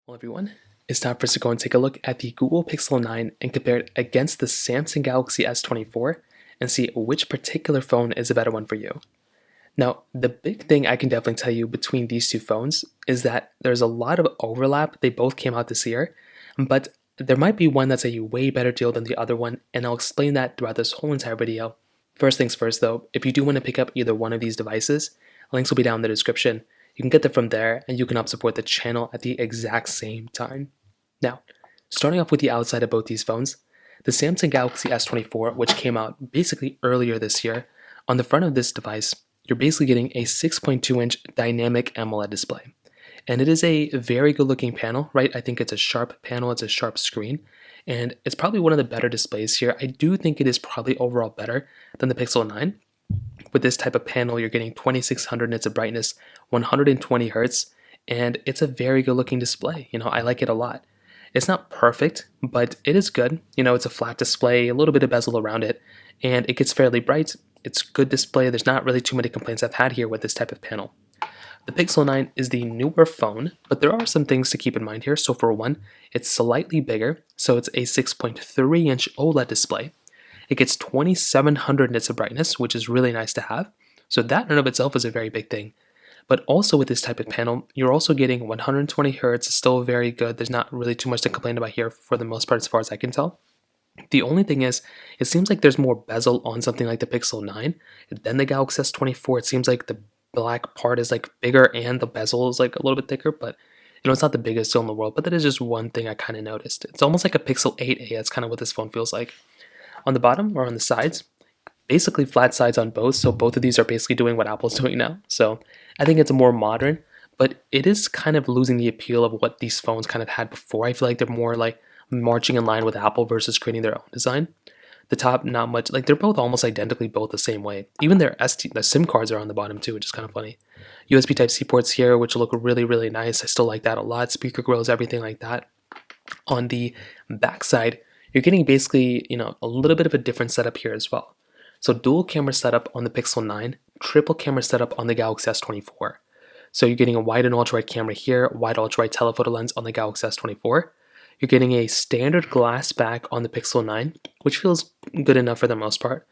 Well, everyone, it's time for us to go and take a look at the Google Pixel 9 and compare it against the Samsung Galaxy S24 and see which particular phone is a better one for you. Now, the big thing I can definitely tell you between these two phones is that there's a lot of overlap. They both came out this year, but there might be one that's a way better deal than the other one, and I'll explain that throughout this whole entire video. First things first though, if you do want to pick up either one of these devices, links will be down in the description. You can get them from there, and you can help support the channel at the exact same time. Now, starting off with the outside of both these phones, the Samsung Galaxy S24, which came out basically earlier this year, on the front of this device, you're basically getting a 6.2-inch dynamic AMOLED display. And it is a very good looking panel, right? I think it's a sharp panel, it's a sharp screen, and it's probably one of the better displays here. I do think it is probably overall better than the Pixel 9. With this type of panel, you're getting 2600 nits of brightness, 120 hertz, and it's a very good looking display. I like it a lot. It's not perfect, but it is good. It's a flat display, a little bit of bezel around it, and it gets fairly bright. It's good display. There's not really too many complaints I've had here with this type of panel. The Pixel 9 is the newer phone, but there are some things to keep in mind here. So for one, it's slightly bigger, so it's a 6.3-inch OLED display. It gets 2700 nits of brightness, which is really nice to have. So that in and of itself is a very big thing. But also with this type of panel, you're also getting 120 hertz, still very good. There's not really too much to complain about here for the most part as far as I can tell. The only thing is, it seems like there's more bezel on something like the Pixel 9 than the Galaxy S24. It seems like the black part is bigger and the bezel is a little bit thicker, but it's not the biggest deal in the world, but that is just one thing I kind of noticed. It's almost like a Pixel 8a. That's kind of what this phone feels like. On the bottom or on the sides, basically flat sides on both, so both of these are basically doing what Apple's doing now. So I think it's more modern, but it is kind of losing the appeal of what these phones kind of had before. I feel like they're more marching in line with Apple versus creating their own design. The top, not much. They're both almost identically built the same way. Even the SIM cards are on the bottom too, which is kind of funny. USB Type-C ports here, which look really, really nice. I still like that a lot. Speaker grills, everything like that. On the back side, you're getting basically, a little bit of a different setup here as well. So dual camera setup on the Pixel 9, triple camera setup on the Galaxy S24. So you're getting a wide and ultra-wide camera here, wide ultra-wide telephoto lens on the Galaxy S24. You're getting a standard glass back on the Pixel 9, which feels good enough for the most part.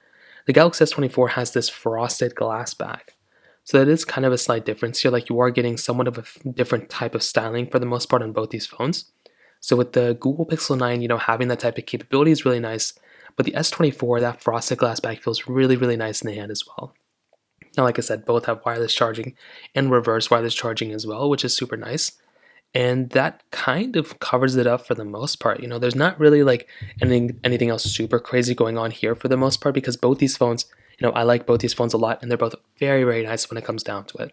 The Galaxy S24 has this frosted glass back. So that is kind of a slight difference here. You are getting somewhat of a different type of styling for the most part on both these phones. So with the Google Pixel 9, having that type of capability is really nice. But the S24, that frosted glass back feels really, really nice in the hand as well. Now, like I said, both have wireless charging and reverse wireless charging as well, which is super nice. And that kind of covers it up for the most part. There's not really anything else super crazy going on here for the most part, because both these phones, I like both these phones a lot, and they're both very, very nice when it comes down to it.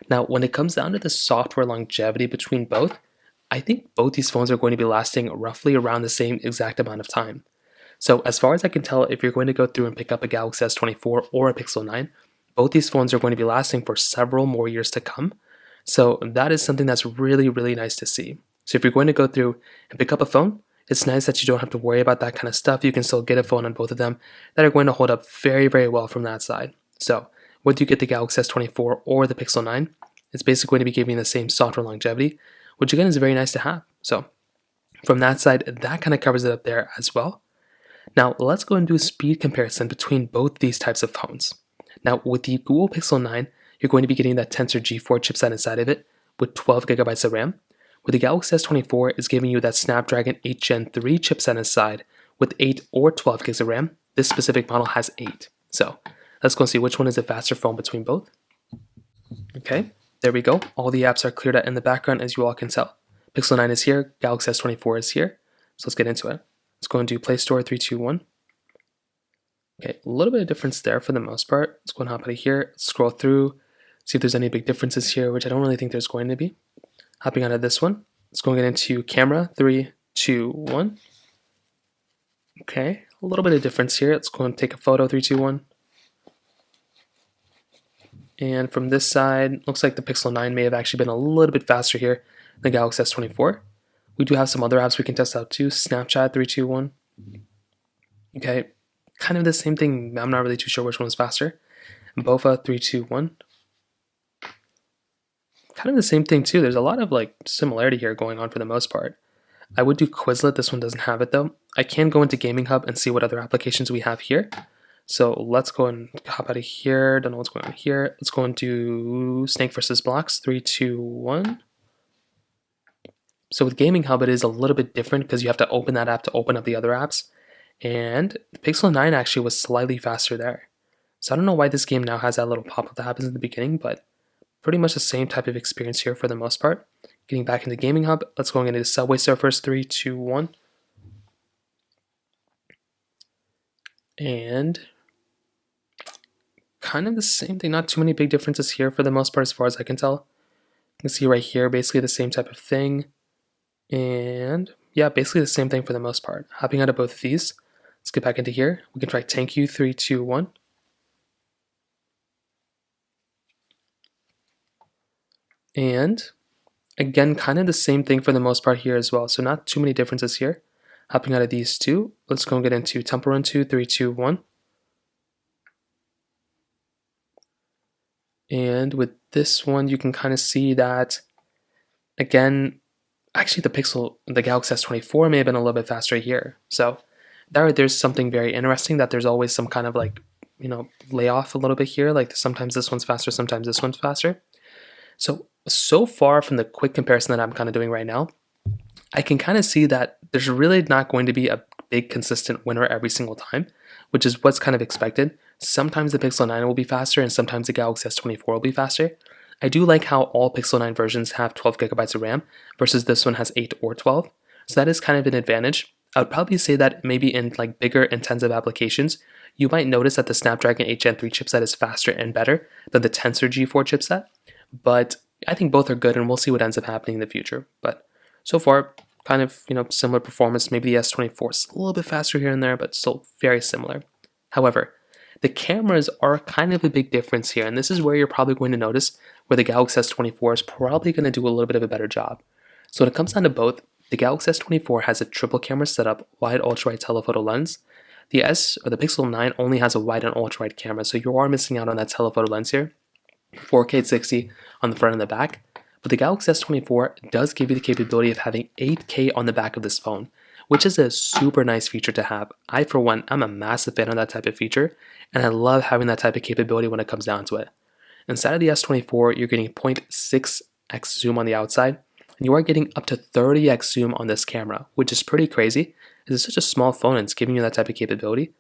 Now, when it comes down to the software longevity between both, I think both these phones are going to be lasting roughly around the same exact amount of time. So as far as I can tell, if you're going to go through and pick up a Galaxy S24 or a Pixel 9, both these phones are going to be lasting for several more years to come. So that is something that's really, really nice to see. So if you're going to go through and pick up a phone, it's nice that you don't have to worry about that kind of stuff. You can still get a phone on both of them that are going to hold up very, very well from that side. So whether you get the Galaxy S24 or the Pixel 9, it's basically going to be giving you the same software longevity, which again is very nice to have. So from that side, that kind of covers it up there as well. Now let's go and do a speed comparison between both these types of phones. Now with the Google Pixel 9, you're going to be getting that Tensor G4 chipset inside of it with 12 gigabytes of RAM. With the Galaxy S24, it's giving you that Snapdragon 8 Gen 3 chipset inside with 8 or 12 gigs of RAM. This specific model has 8. So let's go and see which one is the faster phone between both. Okay, there we go. All the apps are cleared out in the background, as you all can tell. Pixel 9 is here, Galaxy S24 is here. So let's get into it. Let's go and do Play Store 3, 2, 1. Okay, a little bit of difference there for the most part. Let's go and hop out of here, scroll through, see if there's any big differences here, which I don't really think there's going to be. Hopping out of this one, let's go and get into camera 3, 2, 1. Okay, a little bit of difference here. Let's go and take a photo 3, 2, 1. And from this side, looks like the Pixel 9 may have actually been a little bit faster here than the Galaxy S24. We do have some other apps we can test out too. Snapchat 3, 2, 1. Okay, kind of the same thing. I'm not really too sure which one is faster. Bofa 3, 2, 1. kind of the same thing too. There's a lot of like similarity here going on for the most part. I would do Quizlet. This one doesn't have it though. I can go into Gaming Hub and see what other applications we have here. So let's go and hop out of here. Don't know what's going on here. Let's go into Snake versus Blocks. 3, 2, 1. So with Gaming Hub, it is a little bit different because you have to open that app to open up the other apps. And the Pixel 9 actually was slightly faster there. So I don't know why this game now has that little pop-up that happens in the beginning, but pretty much the same type of experience here for the most part. Getting back into Gaming Hub, let's go into Subway Surfers. 3, 2, 1. And kind of the same thing, not too many big differences here for the most part as far as I can tell. You can see right here, basically the same type of thing. And yeah, basically the same thing for the most part. Hopping out of both of these, let's get back into here. We can try Thank You. 3, 2, 1. And again, kind of the same thing for the most part here as well. So not too many differences here. Hopping out of these two, let's go and get into Temple Run 2, 3, 2, 1. And with this one, you can kind of see that, again, actually the Galaxy S24 may have been a little bit faster here. So there's something very interesting that there's always some kind of like, lay off a little bit here. Like sometimes this one's faster, sometimes this one's faster. So far from the quick comparison that I'm kind of doing right now, I can kind of see that there's really not going to be a big consistent winner every single time, which is what's kind of expected. Sometimes the Pixel 9 will be faster and sometimes the Galaxy S24 will be faster. I do like how all Pixel 9 versions have 12 gigabytes of RAM versus this one has 8 or 12. So that is kind of an advantage. I would probably say that maybe in like bigger intensive applications, you might notice that the Snapdragon 8 Gen 3 chipset is faster and better than the Tensor G4 chipset. But I think both are good and we'll see what ends up happening in the future. But so far, kind of, similar performance. Maybe the S24 is a little bit faster here and there, but still very similar. However, the cameras are kind of a big difference here, and this is where you're probably going to notice where the Galaxy S24 is probably going to do a little bit of a better job. So when it comes down to both, the Galaxy S24 has a triple camera setup, wide ultra-wide telephoto lens. The Pixel 9 only has a wide and ultra-wide camera, so you are missing out on that telephoto lens here. 4K 60 on the front and the back. But the Galaxy S24 does give you the capability of having 8K on the back of this phone, which is a super nice feature to have. I, for one, I'm a massive fan of that type of feature, and I love having that type of capability when it comes down to it. Inside of the S24, you're getting 0.6x zoom on the outside, and you are getting up to 30x zoom on this camera, which is pretty crazy, because it's such a small phone and it's giving you that type of capability.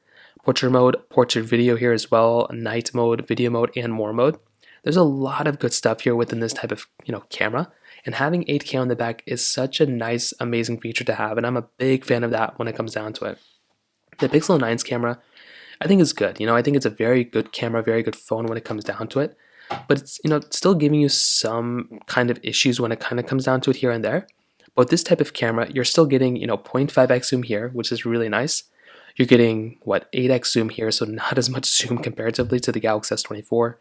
Portrait mode, portrait video here as well, night mode, video mode, and more mode. There's a lot of good stuff here within this type of camera, and having 8K on the back is such a nice, amazing feature to have, and I'm a big fan of that when it comes down to it. The Pixel 9's camera, I think is good. I think it's a very good camera, very good phone when it comes down to it, but it's still giving you some kind of issues when it kind of comes down to it here and there. But this type of camera, you're still getting 0.5x zoom here, which is really nice. You're getting 8x zoom here, so not as much zoom comparatively to the Galaxy S24.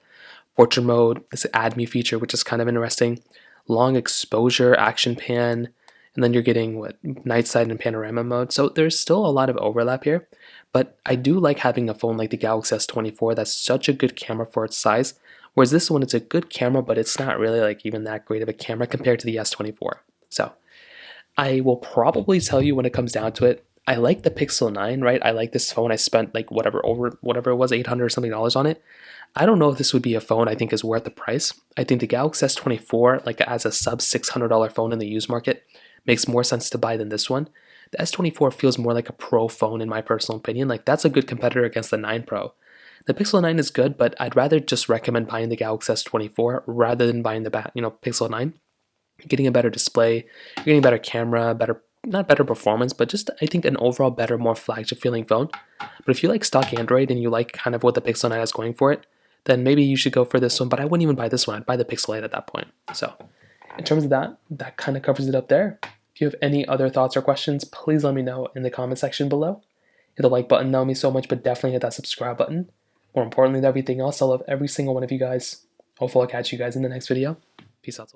Portrait mode, this Add Me feature, which is kind of interesting. Long exposure, action pan, and then you're getting night side and panorama mode. So there's still a lot of overlap here, but I do like having a phone like the Galaxy S24 that's such a good camera for its size, whereas this one, it's a good camera, but it's not really even that great of a camera compared to the S24. So I will probably tell you when it comes down to it, I like the Pixel 9, right? I like this phone. I spent whatever it was, $800 or something on it. I don't know if this would be a phone I think is worth the price. I think the Galaxy S24, as a sub $600 phone in the used market, makes more sense to buy than this one. The S24 feels more like a pro phone in my personal opinion. That's a good competitor against the 9 Pro. The Pixel 9 is good, but I'd rather just recommend buying the Galaxy S24 rather than buying the Pixel 9. You're getting a better display, you're getting a better camera, not better performance, but just I think an overall better, more flagship feeling phone. But if you like stock Android and you like kind of what the Pixel 9 has going for it, then maybe you should go for this one, but I wouldn't even buy this one. I'd buy the Pixel 8 at that point. So in terms of that kind of covers it up there. If you have any other thoughts or questions, please let me know in the comment section below. Hit the like button, that would mean so much, but definitely hit that subscribe button. More importantly than everything else, I love every single one of you guys. Hopefully I'll catch you guys in the next video. Peace out.